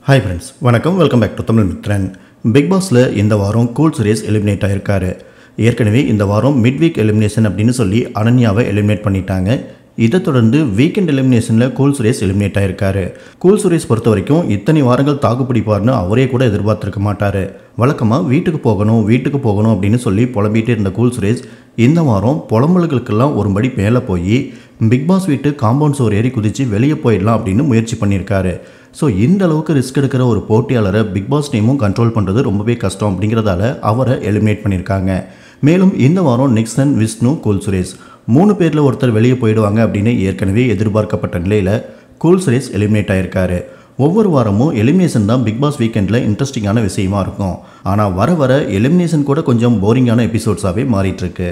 Hi friends, வணக்கம். Welcome back to Tamil Mithran. Big பாஸில் இந்த வாரம் கூல் சுரேஷ் எலிமினேட் ஆகியிருக்காரு. ஏற்கனவே இந்த வாரம் மிட் வீக் எலிமினேஷன் அப்படின்னு சொல்லி அனன்யாவை எலிமினேட் பண்ணிட்டாங்க. இதை தொடர்ந்து வீக்கெண்ட் எலிமினேஷனில் கூல் சுரேஷ் எலிமினேட் ஆகியிருக்காரு. கூல் சுரேஷ் பொறுத்த வரைக்கும் இத்தனை வாரங்கள் தாக்கு பிடிப்பார்னு அவரே கூட எதிர்பார்த்துருக்க மாட்டார். வழக்கமாக வீட்டுக்கு போகணும் அப்படின்னு சொல்லி புலம்பிகிட்டே இருந்த கூல் சுரேஷ் இந்த வாரம் புலம்பல்களுக்கெல்லாம் ஒருபடி மேலே போய் பிக் பாஸ் வீட்டு காம்பவுண்ட் சோர் ஏறி குதித்து வெளியே போயிடலாம் அப்படின்னு முயற்சி பண்ணியிருக்காரு. ஸோ இந்த அளவுக்கு ரிஸ்க் எடுக்கிற ஒரு போட்டியாளரை பிக் பாஸ் டீமும் கண்ட்ரோல் பண்ணுறது ரொம்பவே கஷ்டம் அப்படிங்கிறதால அவரை எலிமினேட் பண்ணியிருக்காங்க. மேலும் இந்த வாரம் நிக்சன், விஷ்ணு, கூல் சுரேஷ் 3 பேரில் ஒருத்தர் வெளியே போயிடுவாங்க அப்படின்னு ஏற்கனவே எதிர்பார்க்கப்பட்ட நிலையில் கூல் சுரேஷ் எலிமினேட் ஆகியிருக்காரு. ஒவ்வொரு வாரமும் எலிமினேஷன் தான் பிக் பாஸ் வீக்கெண்டில் இன்ட்ரெஸ்டிங்கான விஷயமா இருக்கும். ஆனால் வர வர எலிமினேஷன் கூட கொஞ்சம் போரிங்கான எபிசோட்ஸாகவே மாறிட்டுருக்கு.